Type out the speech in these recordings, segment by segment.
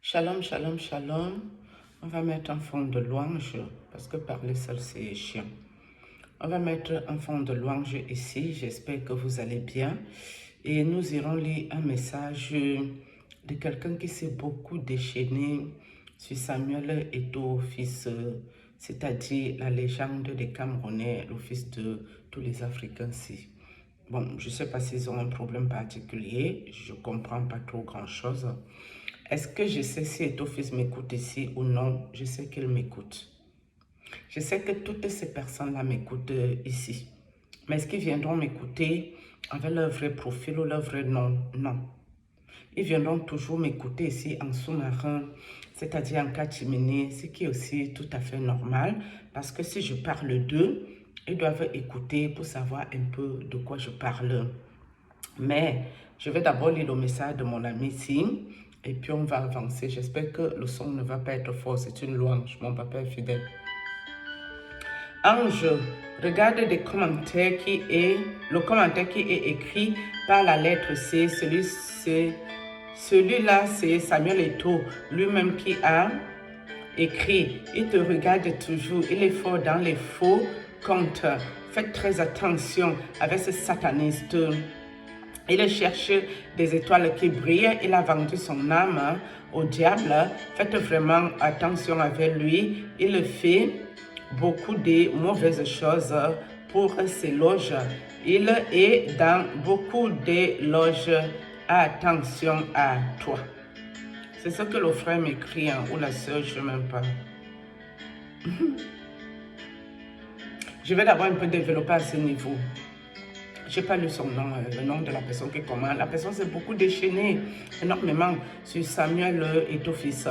Shalom, shalom, shalom. On va mettre un fond de louange parce que parler seul c'est chiant. On va mettre un fond de louange ici. J'espère que vous allez bien. Et nous irons lire un message de quelqu'un qui s'est beaucoup déchaîné sur Samuel Eto'o, fils, c'est-à-dire la légende des Camerounais, le fils de tous les Africains-ci. Bon, je ne sais pas s'ils ont un problème particulier. Je ne comprends pas trop grand-chose. Est-ce que je sais si Eto'o fils m'écoute ici ou non? Je sais qu'il m'écoute. Je sais que toutes ces personnes-là m'écoutent ici. Mais est-ce qu'ils viendront m'écouter avec leur vrai profil ou leur vrai nom? Non. Ils viendront toujours m'écouter ici en sous-marin, c'est-à-dire en catimini, ce qui est aussi tout à fait normal. Parce que si je parle d'eux, ils doivent écouter pour savoir un peu de quoi je parle. Mais je vais d'abord lire le message de mon ami ici. Et puis on va avancer. J'espère que le son ne va pas être fort. C'est une louange. Mon papa est fidèle. Ange, regarde le commentaire qui est écrit par la lettre C. Celui-là, c'est Samuel Eto'o lui-même qui a écrit. Il te regarde toujours. Il est fort dans les faux comptes. Faites très attention avec ce sataniste. Il cherche des étoiles qui brillent. Il a vendu son âme au diable. Faites vraiment attention avec lui. Il fait beaucoup de mauvaises choses pour ses loges. Il est dans beaucoup de loges. Attention à toi. C'est ce que le frère m'écrit, ou la soeur, je ne sais même pas. Je vais d'abord un peu développer à ce niveau. Je n'ai pas lu son nom, le nom de la personne qui commande. La personne s'est beaucoup déchaînée énormément sur Samuel Eto'o fils.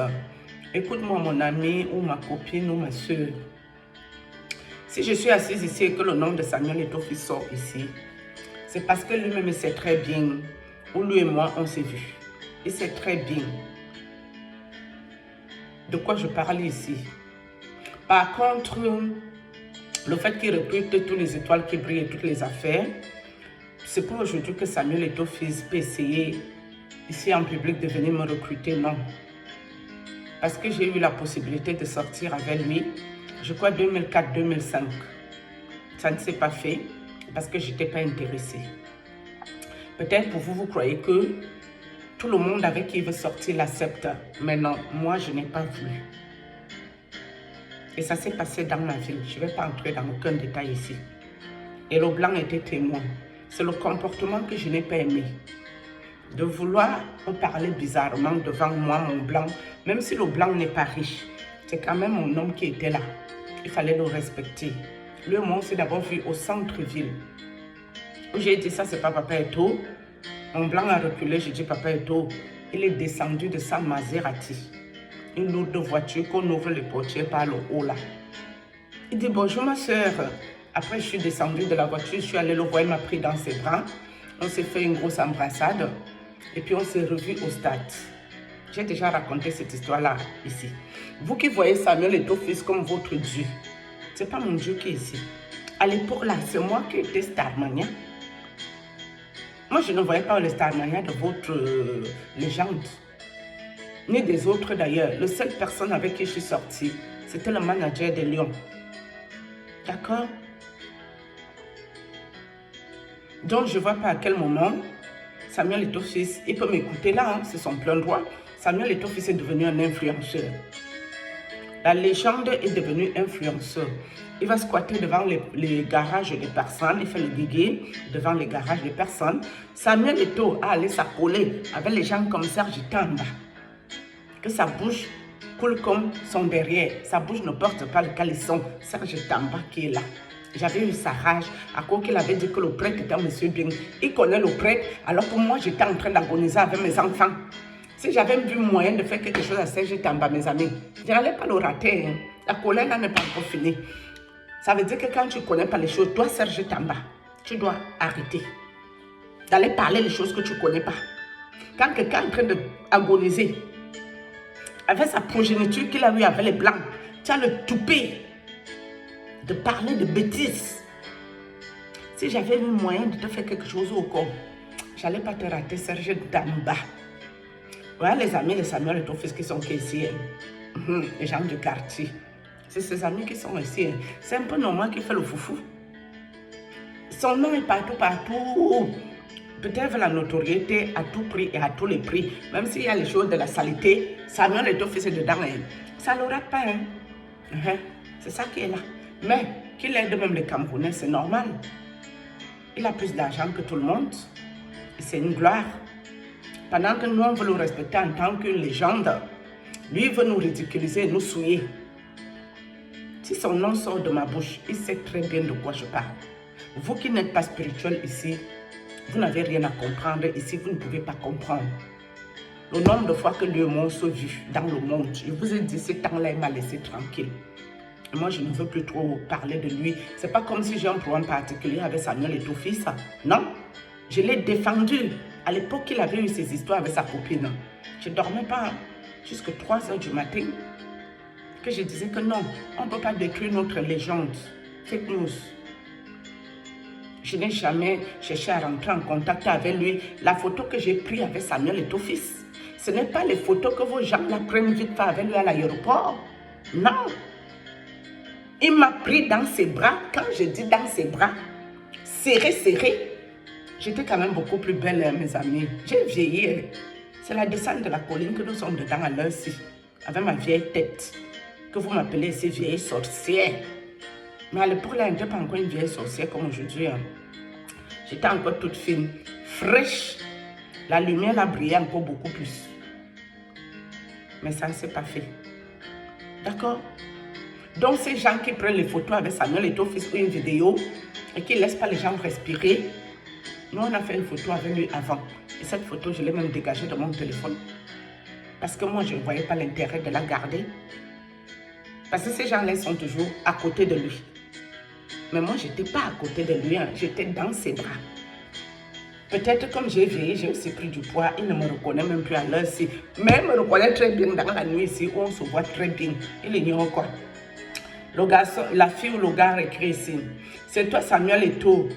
Écoute-moi, mon ami ou ma copine ou ma soeur. Si je suis assise ici et que le nom de Samuel Eto'o fils sort ici, c'est parce que lui-même sait très bien, où lui et moi on s'est vus. Il sait très bien de quoi je parle ici. Par contre, le fait qu'il recrute toutes les étoiles qui brillent et toutes les affaires, c'est pas aujourd'hui que Samuel Eto'o fils peut essayer ici en public de venir me recruter, non. Parce que j'ai eu la possibilité de sortir avec lui, je crois 2004-2005. Ça ne s'est pas fait parce que je n'étais pas intéressée. Peut-être pour vous, vous croyez que tout le monde avec qui il veut sortir l'accepte. Mais non, moi je n'ai pas voulu. Et ça s'est passé dans ma ville. Je ne vais pas entrer dans aucun détail ici. Et le blanc était témoin. C'est le comportement que je n'ai pas aimé. De vouloir me parler bizarrement devant moi, mon blanc, même si le blanc n'est pas riche, c'est quand même mon homme qui était là. Il fallait le respecter. Lui et moi, on s'est d'abord vu au centre-ville. J'ai dit ça, c'est pas Papa Eto'o. Mon blanc a reculé, j'ai dit Papa Eto'o. Il est descendu de sa Maserati. Une lourde voiture qu'on ouvre les portières par le haut là. Il dit bonjour ma soeur. Après, je suis descendue de la voiture, je suis allée le voir, il m'a pris dans ses bras. On s'est fait une grosse embrassade et puis on s'est revus au stade. J'ai déjà raconté cette histoire-là ici. Vous qui voyez Samuel Eto'o fils comme votre Dieu, ce n'est pas mon Dieu qui est ici. À l'époque là, c'est moi qui étais Starmania. Moi, je ne voyais pas le Starmania de votre légende, ni des autres d'ailleurs. La seule personne avec qui je suis sortie, c'était le manager des Lions. D'accord? Donc, je ne vois pas à quel moment Samuel Eto'o fils, il peut m'écouter là, hein, c'est son plein droit. Samuel Eto'o fils est devenu un influenceur. La légende est devenue influenceur. Il va squatter devant les garages des personnes, il fait le guigué devant les garages des personnes. Samuel Eto'o a allé s'accoler avec les gens comme Serge Tamba. Que sa bouche coule comme son derrière. Sa bouche ne porte pas le caleçon. Serge Tamba qui est là. J'avais eu sa rage à cause qu'il avait dit que le prêtre était un monsieur bien. Il connaît le prêtre alors que moi j'étais en train d'agoniser avec mes enfants. Si j'avais vu moyen de faire quelque chose à Serge Tamba, mes amis, je n'allais pas le rater. Hein. La colère n'est pas encore finie. Ça veut dire que quand tu ne connais pas les choses, toi Serge Tamba, tu dois arrêter d'aller parler les choses que tu ne connais pas. Quand quelqu'un est en train d'agoniser avec sa progéniture qu'il a eu avec les blancs, tu as le toupet de parler de bêtises. Si j'avais eu moyen de te faire quelque chose au corps, je n'allais pas te rater, Serge Tamba. Voilà les amis de Samuel Eto'o-Fils qui sont ici. Les gens du quartier. C'est ses amis qui sont ici. C'est un peu normal qu'il fait le foufou. Son nom est partout, partout. Peut-être la notoriété à tout prix et à tous les prix. Même s'il y a les choses de la saleté, Samuel Eto'o-Fils est dedans. Ça ne le rate pas. C'est ça qui est là. Mais qu'il aide même les Camerounais, c'est normal. Il a plus d'argent que tout le monde. C'est une gloire. Pendant que nous, on veut le respecter en tant qu'une légende, lui veut nous ridiculiser, nous souiller. Si son nom sort de ma bouche, il sait très bien de quoi je parle. Vous qui n'êtes pas spirituel ici, vous n'avez rien à comprendre ici, vous ne pouvez pas comprendre. Le nombre de fois que Dieu m'a vu dans le monde, je vous ai dit, ce temps-là, il m'a laissé tranquille. Et moi, je ne veux plus trop parler de lui. Ce n'est pas comme si j'ai un problème particulier avec Samuel Eto'o-Fils. Non, je l'ai défendu. À l'époque, il avait eu ses histoires avec sa copine. Je ne dormais pas jusqu'à 3 h du matin. Que je disais que non, on ne peut pas détruire notre légende. Fake news. Je n'ai jamais cherché à rentrer en contact avec lui. La photo que j'ai prise avec Samuel Eto'o-Fils, ce n'est pas les photos que vos gens la prennent vite fait avec lui à l'aéroport. Non. Il m'a pris dans ses bras. Quand je dis dans ses bras, serré, serré. J'étais quand même beaucoup plus belle, mes amis. J'ai vieilli. C'est la descente de la colline que nous sommes dedans à l'heure-ci. Avec ma vieille tête. Que vous m'appelez ces vieilles sorcières. Mais à l'époque, là, je n'étais pas encore une vieille sorcière comme aujourd'hui. J'étais encore toute fine, fraîche. La lumière là brillait encore beaucoup plus. Mais ça ne s'est pas fait. D'accord? Donc, ces gens qui prennent les photos avec Samuel Eto'o-Fils ou une vidéo et qui ne laissent pas les gens respirer, nous, on a fait une photo avec lui avant. Et cette photo, je l'ai même dégagée de mon téléphone. Parce que moi, je ne voyais pas l'intérêt de la garder. Parce que ces gens-là sont toujours à côté de lui. Mais moi, je n'étais pas à côté de lui, j'étais dans ses bras. Peut-être comme j'ai vieilli, j'ai aussi pris du poids, il ne me reconnaît même plus à l'heure-ci. Mais il me reconnaît très bien dans la nuit ici, où on se voit très bien. Il ignore quoi. Le garçon, la fille ou le gars écrit ici. C'est toi Samuel Eto'o.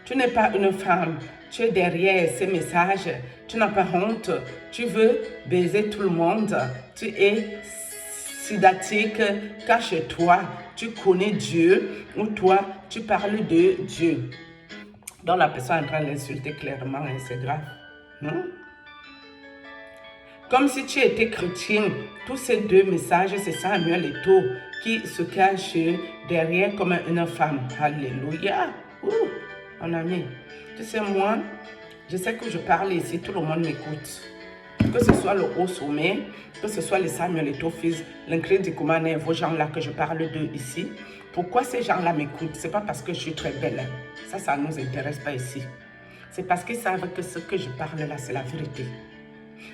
Tu n'es pas une femme. Tu es derrière ces messages. Tu n'as pas honte. Tu veux baiser tout le monde. Tu es sidatique. Cache-toi. Tu connais Dieu. Ou toi, tu parles de Dieu. Donc la personne est en train de l'insulter clairement. Et c'est grave. Non? Comme si tu étais chrétien. Tous ces deux messages, c'est Samuel Eto'o qui se cache derrière comme une femme. Alléluia. Mon ami, tu sais, moi, je sais que je parle ici, tout le monde m'écoute. Que ce soit le haut sommet, que ce soit les Samuel Eto'o-Fils, l'Ingrid Koumane, vos gens-là que je parle d'eux ici. Pourquoi ces gens-là m'écoutent? Ce n'est pas parce que je suis très belle. Ça ne nous intéresse pas ici. C'est parce qu'ils savent que ce que je parle là, c'est la vérité.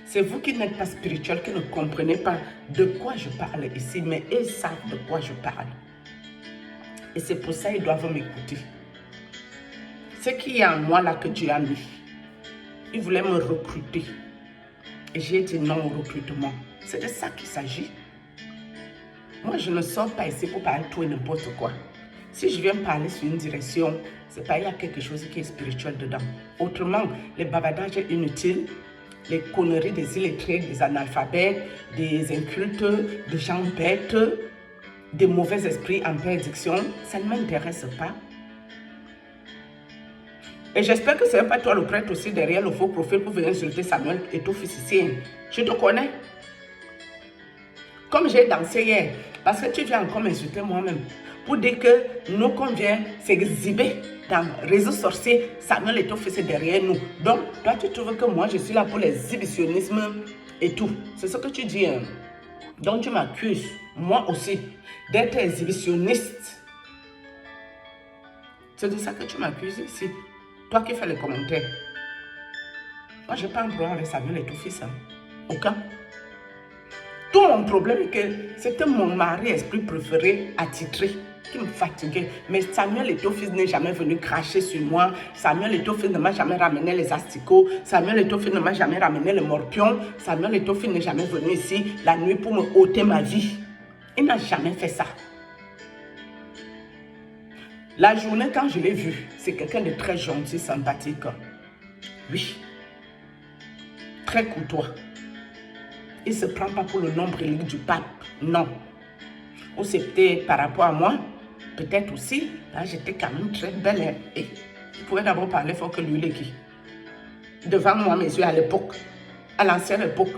C'est vous qui n'êtes pas spirituel, qui ne comprenez pas de quoi je parle ici, mais ils savent de quoi je parle. Et c'est pour ça qu'ils doivent m'écouter. Ce qu'il y a en moi là que Dieu a mis, il voulait me recruter. Et j'ai dit non au recrutement. C'est de ça qu'il s'agit. Moi, je ne sors pas ici pour parler tout et n'importe quoi. Si je viens parler sur une direction, c'est pas il y a quelque chose qui est spirituel dedans. Autrement, les bavardages inutiles, les conneries des illettrés, des analphabètes, des incultes, des gens bêtes, des mauvais esprits en perdition, ça ne m'intéresse pas. Et j'espère que ce n'est pas toi le prêtre aussi derrière le faux profil pour venir insulter Samuel Eto'o-Fils ici. Je te connais. Comme j'ai dansé hier, parce que tu viens encore m'insulter moi-même. Pour dire que nous qu'on vient s'exhiber dans le réseau sorcier, Samuel Eto'o-Fils est derrière nous. Donc, toi tu trouves que moi je suis là pour l'exhibitionnisme et tout. C'est ce que tu dis. Donc tu m'accuses, moi aussi, d'être exhibitionniste. C'est de ça que tu m'accuses ici. Toi qui fais les commentaires. Moi, je n'ai pas un problème avec Samuel Eto'o-Fils. Aucun. Tout mon problème est que c'était mon mari esprit préféré attitré qui me fatiguait. Mais Samuel Eto'o-Fils n'est jamais venu cracher sur moi. Samuel Eto'o-Fils ne m'a jamais ramené les asticots. Samuel Eto'o-Fils ne m'a jamais ramené le morpion. Samuel Eto'o-Fils n'est jamais venu ici la nuit pour me ôter ma vie. Il n'a jamais fait ça. La journée, quand je l'ai vu, c'est quelqu'un de très gentil, sympathique. Oui. Très courtois. Il ne se prend pas pour le nombril du pape. Non. Ou c'était par rapport à moi. Peut-être aussi. Là, j'étais quand même très belle. Hein. Et il pouvait d'abord parler fort que lui, qui. Devant moi, mes yeux à l'époque. À l'ancienne époque.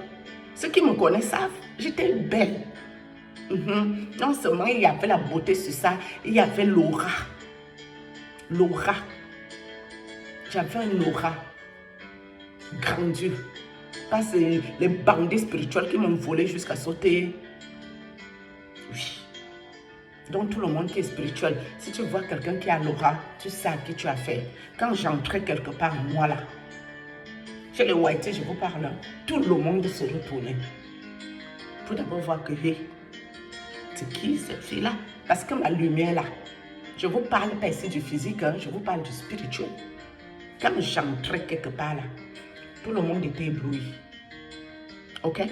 Ceux qui me connaissent savent, j'étais belle. Non seulement il y avait la beauté sur ça, il y avait l'aura. L'aura. J'avais un aura grandiose. Pas les bandits spirituels qui m'ont volé jusqu'à sauter. Oui. Donc tout le monde qui est spirituel, si tu vois quelqu'un qui a l'aura, tu sais à qui tu as fait. Quand j'entrais quelque part, moi là, chez les Whitey, je vous parle, tout le monde se retournait. Pour d'abord voir que, hey, c'est qui cette fille-là? Parce que ma lumière là, je vous parle pas ici du physique, hein, je vous parle du spirituel. Quand j'entrais quelque part là, tout le monde était ébloui. Ok?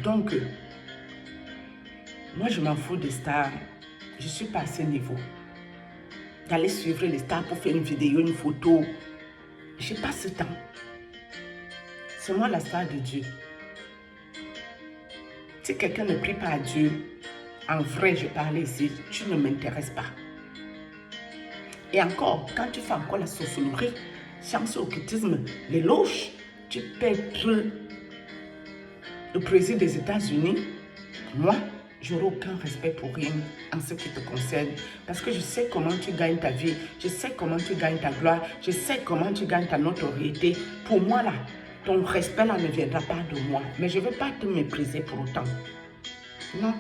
Donc, moi je m'en fous des stars. Je ne suis pas à ce niveau. D'aller suivre les stars pour faire une vidéo, une photo. Je n'ai pas ce temps. C'est moi la star de Dieu. Si quelqu'un ne prie pas à Dieu, en vrai, je parlais ici, tu ne m'intéresses pas. Et encore, quand tu fais encore la sorcellerie, science, occultisme, les loges, tu peux être le président des États-Unis. Moi, je n'aurai aucun respect pour rien en ce qui te concerne. Parce que je sais comment tu gagnes ta vie, je sais comment tu gagnes ta gloire, je sais comment tu gagnes ta notoriété. Pour moi, là, ton respect là ne viendra pas de moi. Mais je ne veux pas te mépriser pour autant. Non.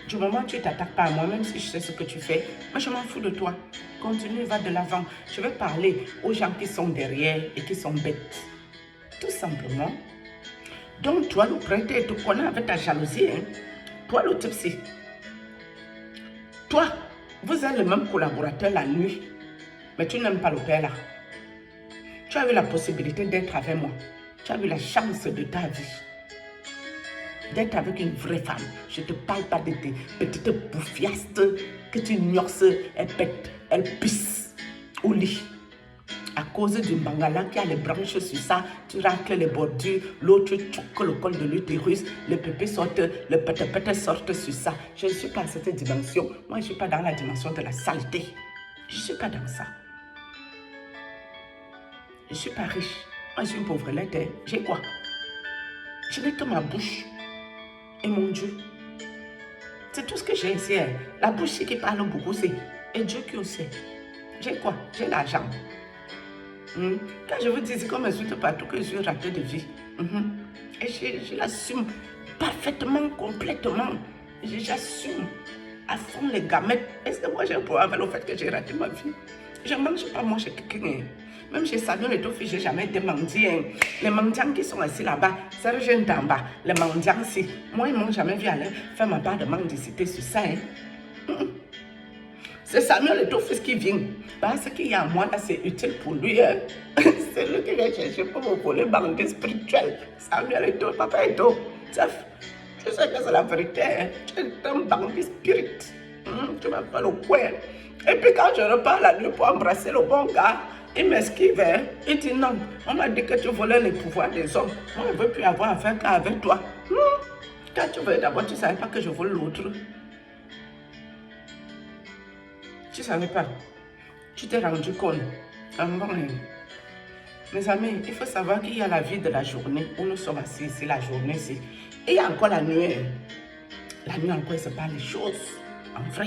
Du moment où tu ne t'attaques pas à moi, même si je sais ce que tu fais, moi je m'en fous de toi. Continue, va de l'avant. Je vais parler aux gens qui sont derrière et qui sont bêtes. Tout simplement. Donc toi, le prêtre, tu connais avec ta jalousie. Hein? Toi, le type-ci. Toi, vous êtes le même collaborateur la nuit. Mais tu n'aimes pas le père là. Tu as eu la possibilité d'être avec moi. Tu as eu la chance de ta vie. D'être avec une vraie femme. Je ne te parle pas de tes petites bouffiastes que tu ignorces, elles pissent au lit. À cause du bangala qui a les branches sur ça, tu racles les bordures, l'autre tu choques le col de l'utérus, le pépé sortent, le pète sortent sur ça. Je ne suis pas à cette dimension. Moi, je ne suis pas dans la dimension de la saleté. Je ne suis pas dans ça. Je ne suis pas riche. Moi, je suis une pauvrelette. J'ai quoi? Je n'ai que ma bouche. Et mon Dieu, c'est tout ce que j'ai ici. La bouche qui parle beaucoup, c'est et Dieu qui le sait. J'ai quoi? J'ai l'argent. Quand je vous dis, c'est comme insulte partout que je suis raté de vie. Et je l'assume parfaitement, complètement. J'assume à fond les gamètes. Est-ce que moi j'ai un problème avec le fait que j'ai raté ma vie? Je ne mange pas moi chez quelqu'un. Même chez Samuel et Tofi, je n'ai jamais été mendiant. Les mendiants qui sont assis là-bas, c'est le jeune d'en bas. Les mendiants, si. Moi, ils ne m'ont jamais vu aller faire ma part de mendicité sur ça. C'est Samuel et Tofi qui vient. Parce qu'il y a moi, là, c'est utile pour lui. C'est lui qui vient chercher pour me voler bandit spirituel. Samuel et Tofi, papa et Tofi. Tu sais que c'est la vérité. Tu es un bandit spirit. Tu vas faire le coin. Et puis quand je repars la nuit pour embrasser le bon gars, il m'esquive, hein? Il dit non, on m'a dit que tu volais les pouvoirs des hommes. Moi, je ne veux plus avoir affaire qu'avec toi. Quand tu veux, d'abord, tu ne savais pas que je vole l'autre. Tu ne savais pas. Tu t'es rendu compte. Mes amis, il faut savoir qu'il y a la vie de la journée où nous sommes assis ici, la journée ici. Et il y a encore la nuit. La nuit encore, il se passe les choses. En vrai.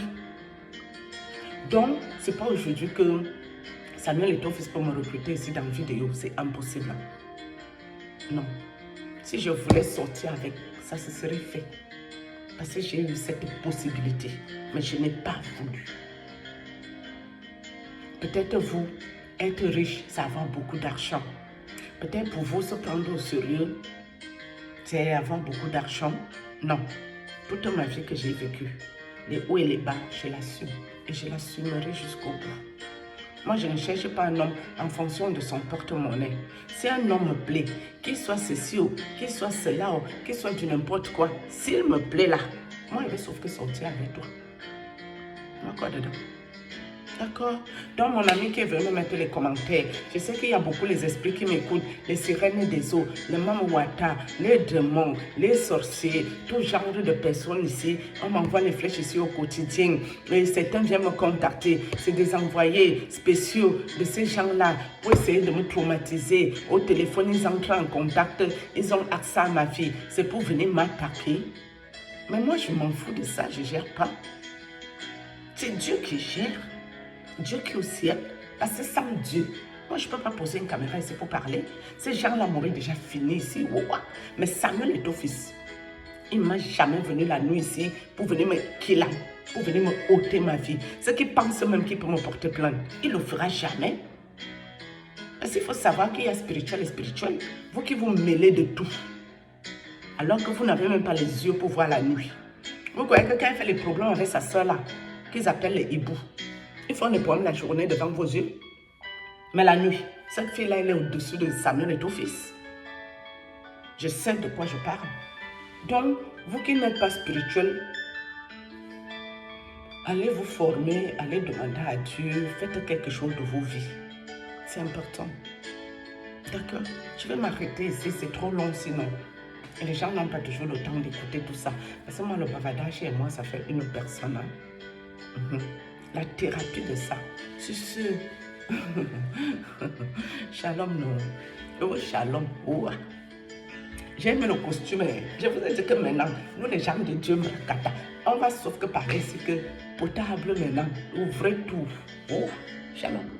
Donc, ce n'est pas aujourd'hui que Samuel est ton fils pour me recruter ici dans la vidéo. C'est impossible. Non. Si je voulais sortir avec, ça se serait fait. Parce que j'ai eu cette possibilité. Mais je n'ai pas voulu. Peut-être vous, être riche, c'est avoir beaucoup d'argent. Peut-être pour vous, se prendre au sérieux, c'est avoir beaucoup d'argent. Non. Toute ma vie que j'ai vécue, les hauts et les bas, je l'assume. Et je l'assumerai jusqu'au bout. Moi, je ne cherche pas un homme en fonction de son porte-monnaie. Si un homme me plaît, qu'il soit ceci ou qu'il soit cela ou qu'il soit du n'importe quoi, s'il me plaît là, moi, je vais sauf que sortir avec toi. Moi, quoi dedans? D'accord? Donc, mon ami qui est venu mettre les commentaires, je sais qu'il y a beaucoup les esprits qui m'écoutent, les sirènes des eaux, les mamouata, les démons, les sorciers, tout genre de personnes ici. On m'envoie les flèches ici au quotidien. Et certains viennent me contacter. C'est des envoyés spéciaux de ces gens-là pour essayer de me traumatiser. Au téléphone, ils entrent en contact, ils ont accès à ma vie. C'est pour venir m'attaquer. Mais moi, je m'en fous de ça, je ne gère pas. C'est Dieu qui gère. Dieu qui est au ciel, parce que sans Dieu, moi je ne peux pas poser une caméra ici pour parler. Ces gens-là m'auraient déjà fini ici. Mais Samuel est au fils. Il ne m'a jamais venu la nuit ici pour venir me killer, pour venir me ôter ma vie. Ceux qui pensent même qu'il peut me porter plainte, il ne le fera jamais. Parce qu'il faut savoir qu'il y a spirituel et spirituel. Vous qui vous mêlez de tout, alors que vous n'avez même pas les yeux pour voir la nuit. Vous voyez que quand il fait les problèmes avec sa soeur là, qu'ils appellent les hiboux, ils font des problèmes la journée devant vos yeux. Mais la nuit, cette fille-là, elle est au-dessus de Samuel et ton fils. Je sais de quoi je parle. Donc, vous qui n'êtes pas spirituel, allez vous former, allez demander à Dieu, faites quelque chose de vos vies. C'est important. D'accord? Je vais m'arrêter ici, c'est trop long sinon. Et les gens n'ont pas toujours le temps d'écouter tout ça. Parce que moi, le bavardage et moi, ça fait une personne. Hein? La thérapie de ça. C'est sûr. Shalom, non. Oh, shalom. Oh. J'aime le costume. Je vous ai dit que maintenant, nous, les gens de Dieu, on va sauf que parler ici que potable maintenant. Ouvrez tout. Oh, shalom.